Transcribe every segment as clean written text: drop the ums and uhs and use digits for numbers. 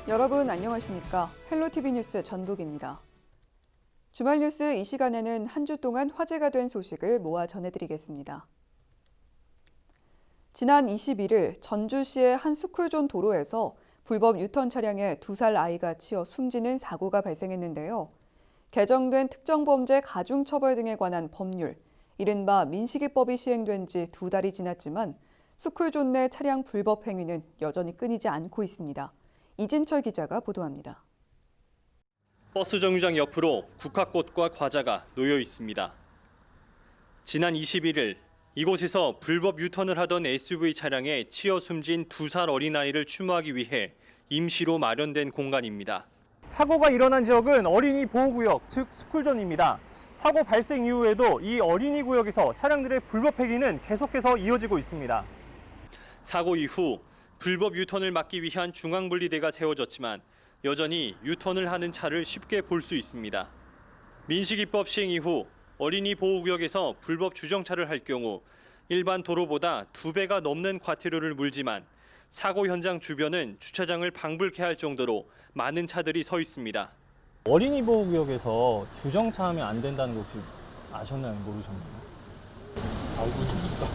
여러분 안녕하십니까? 헬로티비 뉴스 전북입니다. 주말 뉴스 이 시간에는 한 주 동안 화제가 된 소식을 모아 전해드리겠습니다. 지난 21일 전주시의 한 스쿨존 도로에서 불법 유턴 차량에 2살 아이가 치여 숨지는 사고가 발생했는데요. 개정된 특정범죄 가중처벌 등에 관한 법률, 이른바 민식이법이 시행된 지 2달이 지났지만 스쿨존 내 차량 불법 행위는 여전히 끊이지 않고 있습니다. 이진철 기자가 보도합니다. 버스 정류장 옆으로 국화꽃과 과자가 놓여 있습니다. 지난 21일 이곳에서 불법 유턴을 하던 SUV 차량에 치여 숨진 2살 어린아이를 추모하기 위해 임시로 마련된 공간입니다. 사고가 일어난 지역은 어린이 보호구역, 즉 스쿨존입니다. 사고 발생 이후에도 이 어린이 구역에서 차량들의 불법 행위는 계속해서 이어지고 있습니다. 사고 이후 불법 유턴을 막기 위한 중앙분리대가 세워졌지만 여전히 유턴을 하는 차를 쉽게 볼 수 있습니다. 민식이법 시행 이후 어린이 보호구역에서 불법 주정차를 할 경우 일반 도로보다 2배가 넘는 과태료를 물지만 사고 현장 주변은 주차장을 방불케 할 정도로 많은 차들이 서 있습니다. 어린이 보호구역에서 주정차하면 안 된다는 거 혹시 아셨나요? 모르셨나요? 알고 있습니다.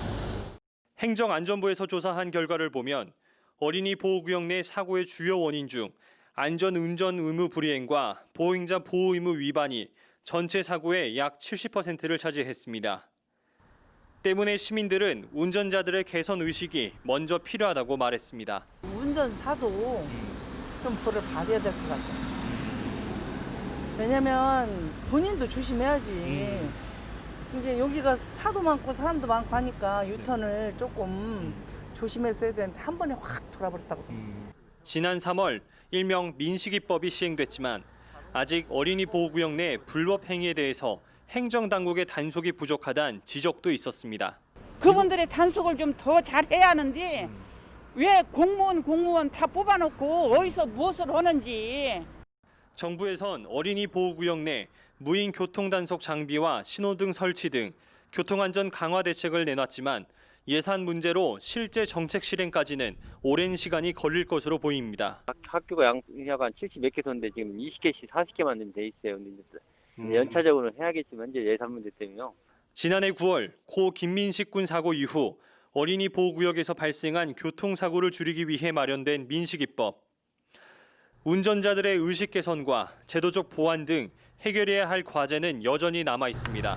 행정안전부에서 조사한 결과를 보면 어린이 보호구역 내 사고의 주요 원인 중 안전운전 의무 불이행과 보행자 보호 의무 위반이 전체 사고의 약 70%를 차지했습니다. 때문에 시민들은 운전자들의 개선 의식이 먼저 필요하다고 말했습니다. 운전사도 좀 벌을 받아야 될 것 같아요. 왜냐면 본인도 조심해야지. 이제 여기가 차도 많고 사람도 많고 하니까 유턴을 조금 조심해서 해야 되는데 한 번에 확 돌아버렸다고. 지난 3월 일명 민식이법이 시행됐지만 아직 어린이 보호구역 내 불법 행위에 대해서 행정당국의 단속이 부족하다는 지적도 있었습니다. 그분들의 단속을 좀 더 잘해야 하는데 왜 공무원 다 뽑아놓고 어디서 무엇을 하는지. 정부에선 어린이 보호구역 내 무인 교통단속 장비와 신호등 설치 등 교통안전 강화 대책을 내놨지만 예산 문제로 실제 정책 실행까지는 오랜 시간이 걸릴 것으로 보입니다. 학교가 양가 한 70 몇 개 섰는데 지금 20개씩 40개만 좀 돼 있어요. 근데 연차적으로는 해야겠지만 이제 예산 문제 때문에요. 지난해 9월 고 김민식 군 사고 이후 어린이 보호구역에서 발생한 교통사고를 줄이기 위해 마련된 민식이법. 운전자들의 의식 개선과 제도적 보완 등 해결해야 할 과제는 여전히 남아 있습니다.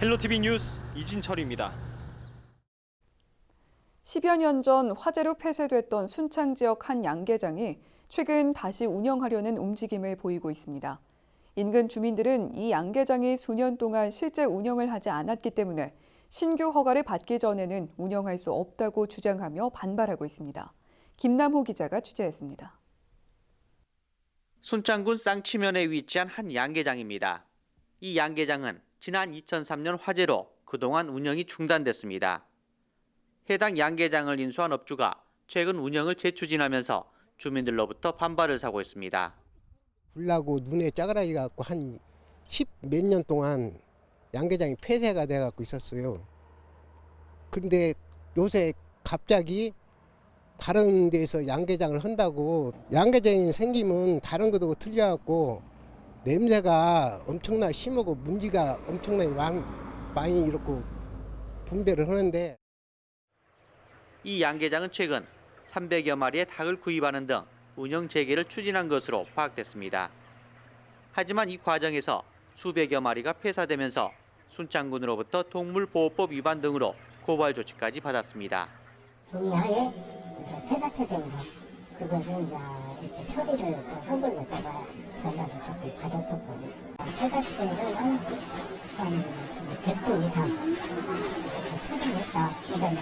헬로티비 뉴스 이진철입니다. 10여 년 전 화재로 폐쇄됐던 순창 지역 한 양계장이 최근 다시 운영하려는 움직임을 보이고 있습니다. 인근 주민들은 이 양계장이 수년 동안 실제 운영을 하지 않았기 때문에 신규 허가를 받기 전에는 운영할 수 없다고 주장하며 반발하고 있습니다. 김남호 기자가 취재했습니다. 순창군 쌍치면에 위치한 한 양계장입니다. 이 양계장은 지난 2003년 화재로 그동안 운영이 중단됐습니다. 해당 양계장을 인수한 업주가 최근 운영을 재추진하면서 주민들로부터 반발을 사고 있습니다. 불나고 눈에 짜그라지 갖고 한 10 몇 년 동안 양계장이 폐쇄가 돼 갖고 있었어요. 그런데 요새 갑자기 다른 데서 양계장을 한다고, 양계장이 생기면 다른 것도 틀려 갖고 냄새가 엄청나게 심하고 문지가 엄청나게 많이 이렇게 분배를 하는데, 이 양계장은 최근 300여 마리의 닭을 구입하는 등 운영 재개를 추진한 것으로 파악됐습니다. 하지만 이 과정에서 수백여 마리가 폐사되면서 순창군으로부터 동물보호법 위반 등으로 고발 조치까지 받았습니다. 동의하에 폐사체된 것, 그것은 이렇게 처리를 한 걸로 제가 전화를 조금 받았었거든요. 폐사체를 한 100도 이상 처리했다. 이런.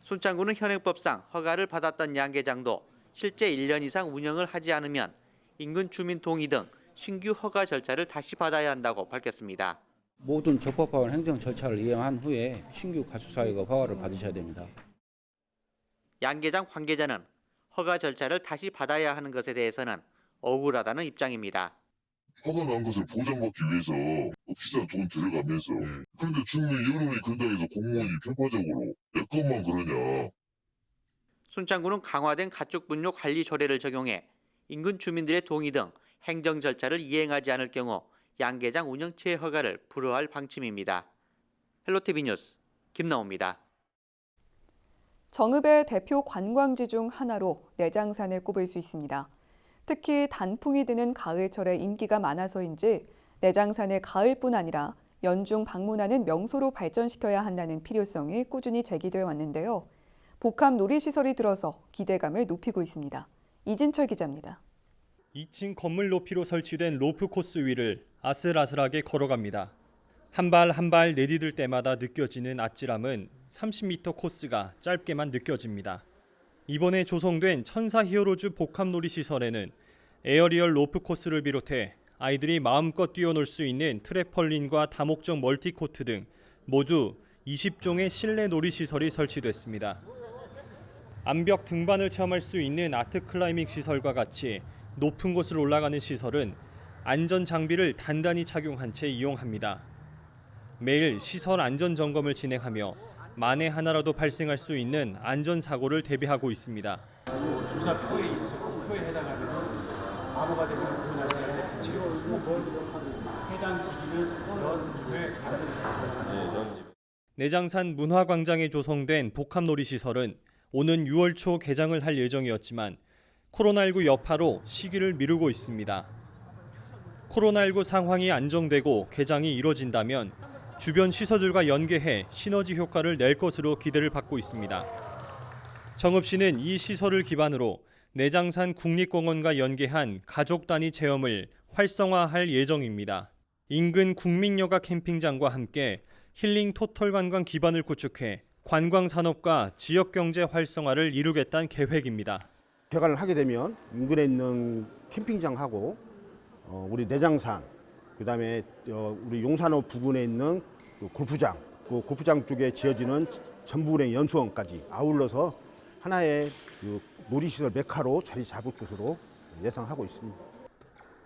순창군은 현행법상 허가를 받았던 양계장도 실제 1년 이상 운영을 하지 않으면 인근 주민 동의 등 신규 허가 절차를 다시 받아야 한다고 밝혔습니다. 모든 적법한 행정 절차를 이행한 후에 신규 가축사육가 허가를 받으셔야 됩니다. 양계장 관계자는 허가 절차를 다시 받아야 하는 것에 대해서는 억울하다는 입장입니다. 허가 난 것을 보장받기 위해서 비싼 돈 들어가면서 그런데 주민 여론이 그런다고 해서 공무원이 편파적으로 내 것만 그러냐. 순창구는 강화된 가축 분뇨 관리 조례를 적용해 인근 주민들의 동의 등 행정 절차를 이행하지 않을 경우 양계장 운영 재해 허가를 불허할 방침입니다. 헬로티비 뉴스 김나옵니다. 정읍의 대표 관광지 중 하나로 내장산을 꼽을 수 있습니다. 특히 단풍이 드는 가을철에 인기가 많아서인지 내장산을 가을뿐 아니라 연중 방문하는 명소로 발전시켜야 한다는 필요성이 꾸준히 제기돼 왔는데요. 복합 놀이시설이 들어서 기대감을 높이고 있습니다. 이진철 기자입니다. 2층 건물 높이로 설치된 로프 코스 위를 아슬아슬하게 걸어갑니다. 한 발 한 발 내디딜 때마다 느껴지는 아찔함은 30m 코스가 짧게만 느껴집니다. 이번에 조성된 천사 히어로즈 복합 놀이시설에는 에어리얼 로프 코스를 비롯해 아이들이 마음껏 뛰어놀 수 있는 트램펄린과 다목적 멀티코트 등 모두 20종의 실내 놀이시설이 설치됐습니다. 암벽 등반을 체험할 수 있는 아트 클라이밍 시설과 같이 높은 곳을 올라가는 시설은 안전 장비를 단단히 착용한 채 이용합니다. 매일 시설 안전 점검을 진행하며 만에 하나라도 발생할 수 있는 안전 사고를 대비하고 있습니다. 조사 표에 해당하는 바보가 되는 부분에 지금 20번 해당 기기는 전 이후에 안전. 내장산 문화광장에 조성된 복합놀이시설은 오는 6월 초 개장을 할 예정이었지만 코로나19 여파로 시기를 미루고 있습니다. 코로나19 상황이 안정되고 개장이 이뤄진다면 주변 시설들과 연계해 시너지 효과를 낼 것으로 기대를 받고 있습니다. 정읍시는 이 시설을 기반으로 내장산 국립공원과 연계한 가족 단위 체험을 활성화할 예정입니다. 인근 국민여가 캠핑장과 함께 힐링 토털 관광 기반을 구축해 관광 산업과 지역 경제 활성화를 이루겠다는 계획입니다. 개관을 하게 되면 인근에 있는 캠핑장하고 우리 내장산, 그다음에 우리 용산호 부근에 있는 골프장, 그 골프장 쪽에 지어지는 전북은행 연수원까지 아울러서 하나의 놀이시설 메카로 자리 잡을 것으로 예상하고 있습니다.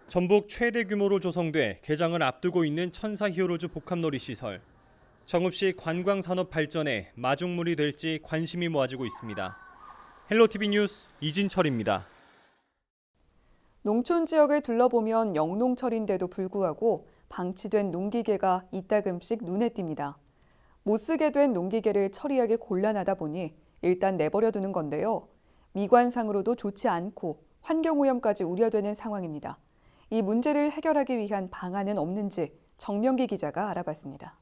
전북 최대 규모로 조성돼 개장을 앞두고 있는 천사 히어로즈 복합놀이시설. 정읍시 관광산업 발전에 마중물이 될지 관심이 모아지고 있습니다. 헬로티비 뉴스 이진철입니다. 농촌 지역을 둘러보면 영농철인데도 불구하고 방치된 농기계가 이따금씩 눈에 띕니다. 못 쓰게 된 농기계를 처리하기 곤란하다 보니 일단 내버려 두는 건데요. 미관상으로도 좋지 않고 환경오염까지 우려되는 상황입니다. 이 문제를 해결하기 위한 방안은 없는지 정명기 기자가 알아봤습니다.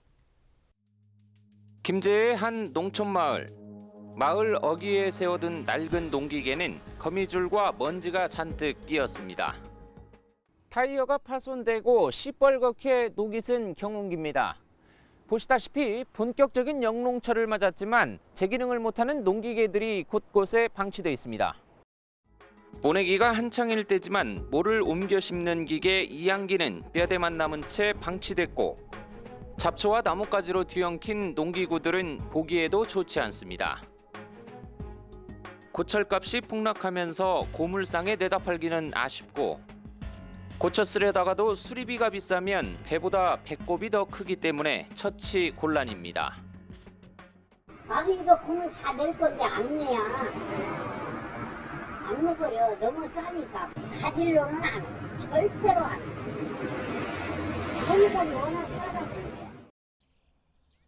김제의 한 농촌 마을 어귀에 세워둔 낡은 농기계는 거미줄과 먼지가 잔뜩 끼었습니다. 타이어가 파손되고 시뻘겋게 녹이 쓴 경운기입니다. 보시다시피 본격적인 영농철을 맞았지만 제기능을 못하는 농기계들이 곳곳에 방치돼 있습니다. 모내기가 한창일 때지만 모를 옮겨 심는 기계 이양기는 뼈대만 남은 채 방치됐고 잡초와 나뭇가지로 뒤엉킨 농기구들은 보기에도 좋지 않습니다. 고철값이 폭락하면서 고물상에 내다 팔기는 아쉽고 고쳐 쓰려다가도 수리비가 비싸면 배보다 배꼽이 더 크기 때문에 처치 곤란입니다. 나도 이거 공을 다 낼 건데 안 내야. 안 내버려. 너무 싸니까. 가질로는 안 해. 절대로 안 해. 그러니까 워낙 싸다고.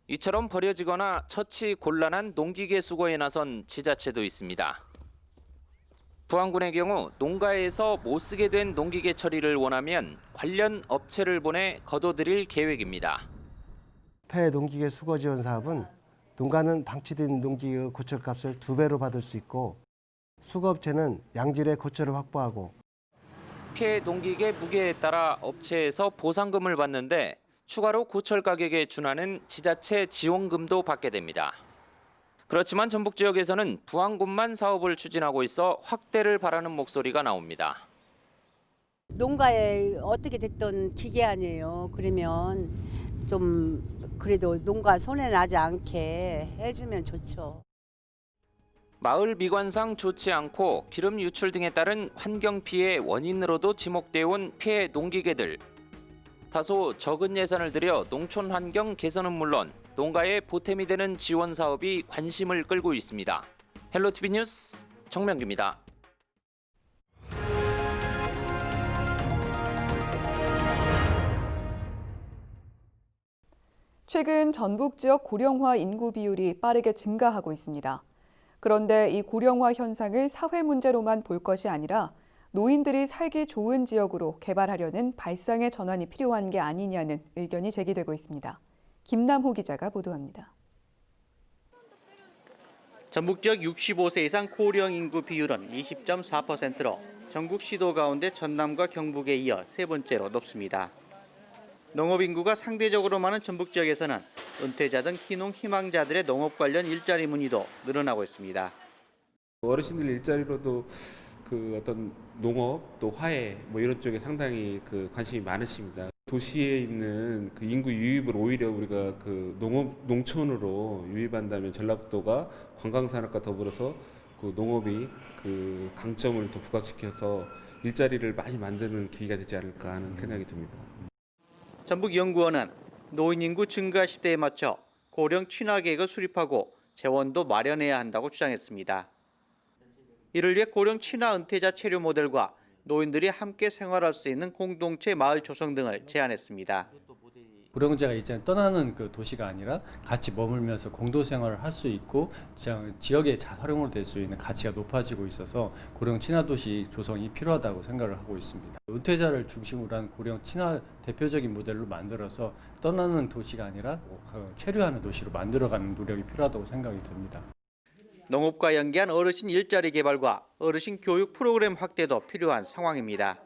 이처럼 버려지거나 처치 곤란한 농기계 수거에 나선 지자체도 있습니다. 부안군의 경우 농가에서 못 쓰게 된 농기계 처리를 원하면 관련 업체를 보내 거둬들일 계획입니다. 폐 농기계 수거 지원 사업은 농가는 방치된 농기계 고철값을 2배로 받을 수 있고 수거업체는 양질의 고철을 확보하고 피해 농기계 무게에 따라 업체에서 보상금을 받는데 추가로 고철 가격에 준하는 지자체 지원금도 받게 됩니다. 그렇지만 전북 지역에서는 부안군만 사업을 추진하고 있어 확대를 바라는 목소리가 나옵니다. 농가에 어떻게 됐던 기계 아니에요. 그러면 좀 그래도 농가 손해 나지 않게 해주면 좋죠. 마을 미관상 좋지 않고 기름 유출 등에 따른 환경 피해 원인으로도 지목되어 온 피해 농기계들. 다소 적은 예산을 들여 농촌 환경 개선은 물론 농가에 보탬이 되는 지원 사업이 관심을 끌고 있습니다. 헬로티비 뉴스 정명규입니다. 최근 전북 지역 고령화 인구 비율이 빠르게 증가하고 있습니다. 그런데 이 고령화 현상을 사회 문제로만 볼 것이 아니라 노인들이 살기 좋은 지역으로 개발하려는 발상의 전환이 필요한 게 아니냐는 의견이 제기되고 있습니다. 김남호 기자가 보도합니다. 전북 지역 65세 이상 고령 인구 비율은 20.4%로 전국 시도 가운데 전남과 경북에 이어 세 번째로 높습니다. 농업 인구가 상대적으로 많은 전북 지역에서는 은퇴자 등 희농 희망자들의 농업 관련 일자리 문의도 늘어나고 있습니다. 어르신들 일자리로도 어떤 농업 또 화훼 이런 쪽에 상당히 관심이 많으십니다. 도시에 있는 인구 유입을 오히려 우리가 농촌으로 유입한다면 전라북도가 관광산업과 더불어서 농업이 강점을 더 부각시켜서 일자리를 많이 만드는 계기가 되지 않을까 하는 생각이 듭니다. 전북연구원은 노인 인구 증가 시대에 맞춰 고령 친화 계획을 수립하고 재원도 마련해야 한다고 주장했습니다. 이를 위해 고령 친화 은퇴자 체류 모델과 노인들이 함께 생활할 수 있는 공동체 마을 조성 등을 제안했습니다. 고령자가 이제 떠나는 도시가 아니라 같이 머물면서 공동 생활을 할 수 있고 지역의 활용으로 될 수 있는 가치가 높아지고 있어서 고령 친화 도시 조성이 필요하다고 생각을 하고 있습니다. 은퇴자를 중심으로 한 고령 친화 대표적인 모델로 만들어서 떠나는 도시가 아니라 체류하는 도시로 만들어가는 노력이 필요하다고 생각이 듭니다. 농업과 연계한 어르신 일자리 개발과 어르신 교육 프로그램 확대도 필요한 상황입니다.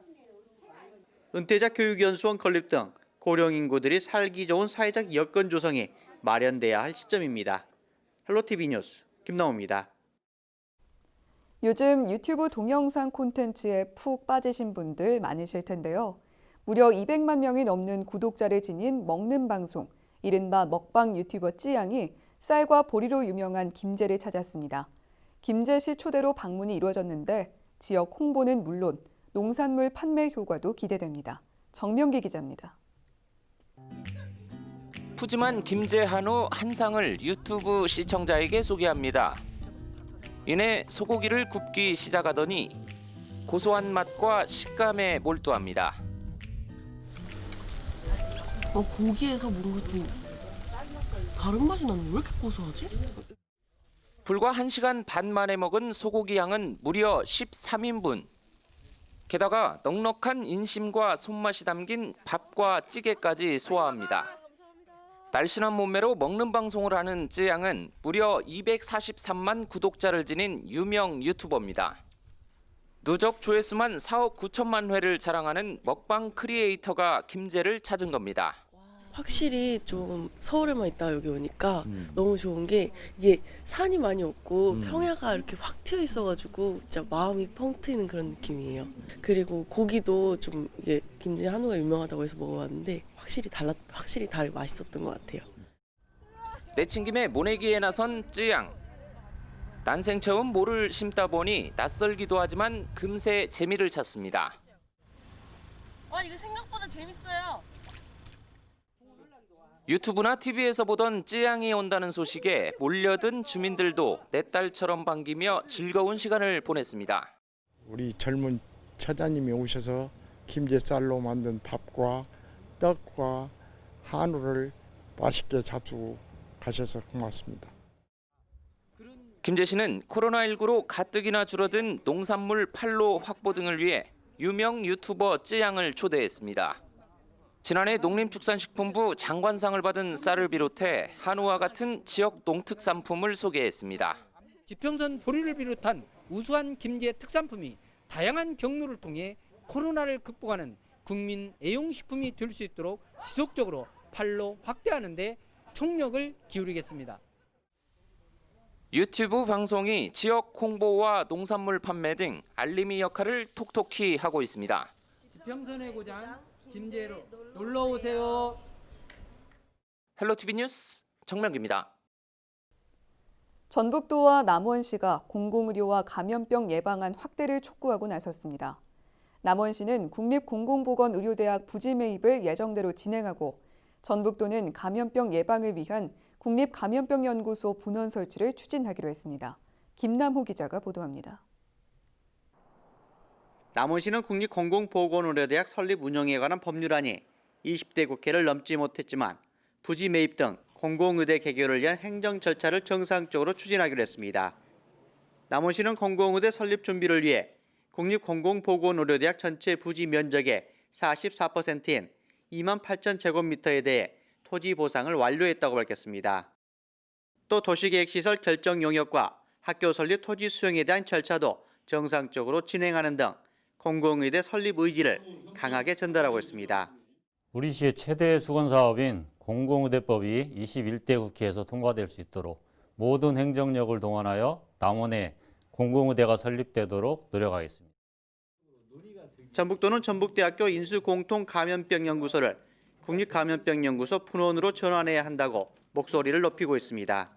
은퇴자 교육연수원 건립 등 고령 인구들이 살기 좋은 사회적 여건 조성이 마련돼야 할 시점입니다. 헬로티비 뉴스 김나호입니다. 요즘 유튜브 동영상 콘텐츠에 푹 빠지신 분들 많으실 텐데요. 무려 200만 명이 넘는 구독자를 지닌 먹는 방송, 이른바 먹방 유튜버 찌양이 쌀과 보리로 유명한 김제를 찾았습니다. 김제 씨 초대로 방문이 이루어졌는데 지역 홍보는 물론 농산물 판매 효과도 기대됩니다. 정명기 기자입니다. 푸짐한 김제 한우 한 상을 유튜브 시청자에게 소개합니다. 이내 소고기를 굽기 시작하더니 고소한 맛과 식감에 몰두합니다. 고기에서 뭔가 좀 다른 맛이 나는 왜 이렇게 고소하지? 불과 1시간 반 만에 먹은 소고기 양은 무려 13인분. 게다가 넉넉한 인심과 손맛이 담긴 밥과 찌개까지 소화합니다. 날씬한 몸매로 먹는 방송을 하는 쯔양은 무려 243만 구독자를 지닌 유명 유튜버입니다. 누적 조회수만 4억 9천만 회를 자랑하는 먹방 크리에이터가 김제를 찾은 겁니다. 확실히 좀 서울에만 있다 여기 오니까 너무 좋은 게 이게 산이 많이 없고 평야가 이렇게 확 트여 있어가지고 진짜 마음이 펑 트이는 그런 느낌이에요. 그리고 고기도 좀 이게 김제 한우가 유명하다고 해서 먹어봤는데 확실히 맛있었던 것 같아요. 내친김에 모내기에 나선 쯔양. 난생 처음 모를 심다 보니 낯설기도 하지만 금세 재미를 찾습니다. 이거 생각보다 재밌어요. 유튜브나 TV에서 보던 쯔양이 온다는 소식에 몰려든 주민들도 내 딸처럼 반기며 즐거운 시간을 보냈습니다. 우리 젊은 처자님이 오셔서 김제쌀로 만든 밥과 떡과 한우를 맛있게 잡수고 가셔서 고맙습니다. 김제 씨는 코로나19로 가뜩이나 줄어든 농산물 판로 확보 등을 위해 유명 유튜버 쯔양을 초대했습니다. 지난해 농림축산식품부 장관상을 받은 쌀을 비롯해 한우와 같은 지역 농특산품을 소개했습니다. 지평선 보리를 비롯한 우수한 김제 특산품이 다양한 경로를 통해 코로나를 극복하는 국민 애용식품이 될 수 있도록 지속적으로 판로 확대하는 데 총력을 기울이겠습니다. 유튜브 방송이 지역 홍보와 농산물 판매 등 알림이 역할을 톡톡히 하고 있습니다. 지평선의 고장 김제로 놀러 오세요. 헬로티비 뉴스 정명기입니다. 전북도와 남원시가 공공의료와 감염병 예방안 확대를 촉구하고 나섰습니다. 남원시는 국립공공보건의료대학 부지 매입을 예정대로 진행하고 전북도는 감염병 예방을 위한 국립감염병연구소 분원 설치를 추진하기로 했습니다. 김남호 기자가 보도합니다. 남원시는 국립공공보건의료대학 설립 운영에 관한 법률안이 20대 국회를 넘지 못했지만 부지 매입 등 공공의대 개교를 위한 행정 절차를 정상적으로 추진하기로 했습니다. 남원시는 공공의대 설립 준비를 위해 국립공공보건의료대학 전체 부지 면적의 44%인 28,000제곱미터에 대해 토지 보상을 완료했다고 밝혔습니다. 또 도시계획시설 결정 용역과 학교 설립 토지 수용에 대한 절차도 정상적으로 진행하는 등 공공의대 설립 의지를 강하게 전달하고 있습니다. 우리 시의 최대 수건 사업인 공공의대법이 21대 국회에서 통과될 수 있도록 모든 행정력을 동원하여 남원에 공공의대가 설립되도록 노력하겠습니다. 전북도는 전북대학교 인수공통감염병연구소를 국립감염병연구소 분원으로 전환해야 한다고 목소리를 높이고 있습니다.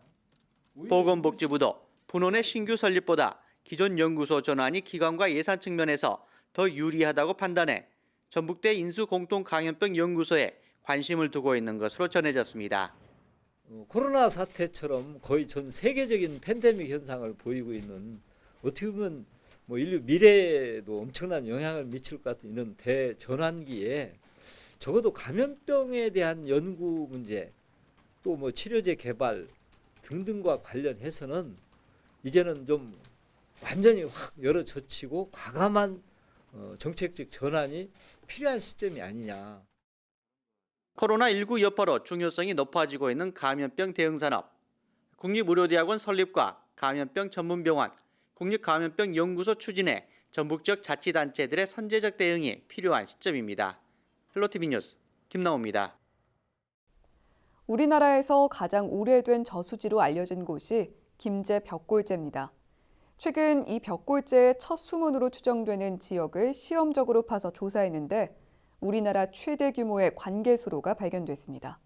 보건복지부도 분원의 신규 설립보다 기존 연구소 전환이 기관과 예산 측면에서 더 유리하다고 판단해 전북대 인수공통감염병연구소에 관심을 두고 있는 것으로 전해졌습니다. 코로나 사태처럼 거의 전 세계적인 팬데믹 현상을 보이고 있는, 어떻게 보면 인류 미래에도 엄청난 영향을 미칠 것 같은 이런 대전환기에 적어도 감염병에 대한 연구 문제, 또 치료제 개발 등등과 관련해서는 이제는 좀 완전히 확 열어젖히고 과감한 정책적 전환이 필요한 시점이 아니냐. 코로나19 여파로 중요성이 높아지고 있는 감염병 대응 산업, 국립의료대학원 설립과 감염병 전문병원, 국립감염병연구소 추진에 전북 지역 자치단체들의 선제적 대응이 필요한 시점입니다. 헬로티비 뉴스 김나호입니다. 우리나라에서 가장 오래된 저수지로 알려진 곳이 김제 벽골제입니다. 최근 이 벽골제의 첫 수문으로 추정되는 지역을 시험적으로 파서 조사했는데 우리나라 최대 규모의 관계수로가 발견됐습니다.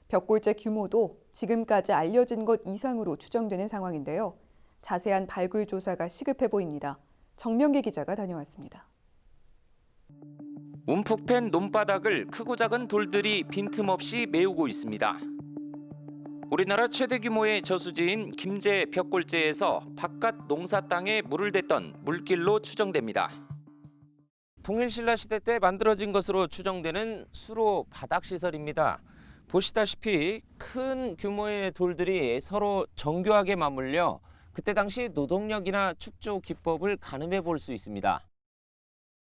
벽골제 규모도 지금까지 알려진 것 이상으로 추정되는 상황인데요. 자세한 발굴 조사가 시급해 보입니다. 정명기 기자가 다녀왔습니다. 움푹 팬 논바닥을 크고 작은 돌들이 빈틈없이 메우고 있습니다. 우리나라 최대 규모의 저수지인 김제 벽골제에서 바깥 농사 땅에 물을 댔던 물길로 추정됩니다. 통일신라 시대 때 만들어진 것으로 추정되는 수로 바닥 시설입니다. 보시다시피 큰 규모의 돌들이 서로 정교하게 맞물려 그때 당시 노동력이나 축조 기법을 가늠해 볼 수 있습니다.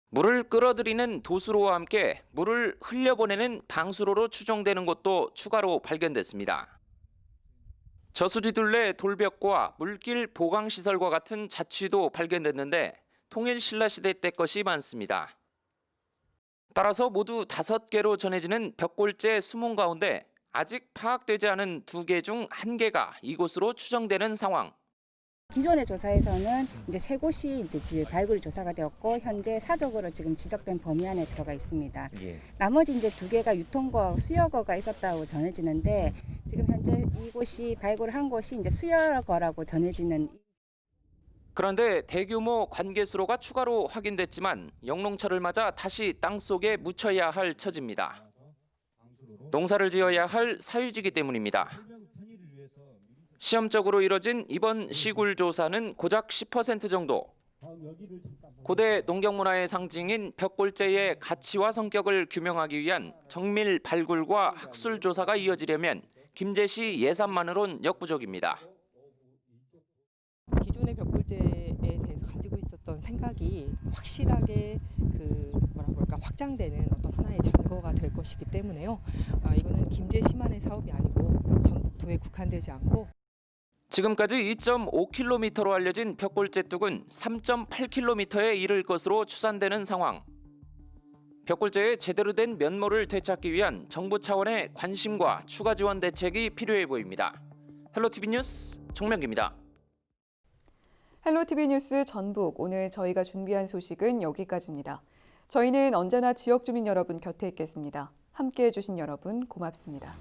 물을 끌어들이는 도수로와 함께 물을 흘려보내는 방수로로 추정되는 것도 추가로 발견됐습니다. 저수지 둘레 돌벽과 물길 보강시설과 같은 자취도 발견됐는데 통일신라 시대 때 것이 많습니다. 따라서 모두 5개로 전해지는 벽골제 수문 가운데 아직 파악되지 않은 2개 중 1개가 이곳으로 추정되는 상황. 기존의 조사에서는 이제 3곳이 이제 발굴 조사가 되었고 현재 사적으로 지금 지적된 범위 안에 들어가 있습니다. 나머지 이제 2개가 유통거, 수여거가 있었다고 전해지는데 지금 현재 이곳이 발굴한 곳이 이제 수여거라고 전해지는. 그런데 대규모 관계수로가 추가로 확인됐지만 영농철을 맞아 다시 땅속에 묻혀야 할 처지입니다. 농사를 지어야 할 사유지기 때문입니다. 시험적으로 이뤄진 이번 시굴 조사는 고작 10% 정도. 고대 농경문화의 상징인 벽골제의 가치와 성격을 규명하기 위한 정밀 발굴과 학술 조사가 이어지려면 김제시 예산만으로는 역부족입니다. 기존의 벽골제에 대해서 가지고 있었던 생각이 확실하게 확장되는 어떤 하나의 전거가 될 것이기 때문에요. 이거는 김제시만의 사업이 아니고 전북도에 국한되지 않고. 지금까지 2.5km로 알려진 벽골제 뚝은 3.8km에 이를 것으로 추산되는 상황. 벽골제의 제대로 된 면모를 되찾기 위한 정부 차원의 관심과 추가 지원 대책이 필요해 보입니다. 헬로티비 뉴스 정명기입니다. 헬로티비 뉴스 전북, 오늘 저희가 준비한 소식은 여기까지입니다. 저희는 언제나 지역 주민 여러분 곁에 있겠습니다. 함께해 주신 여러분 고맙습니다.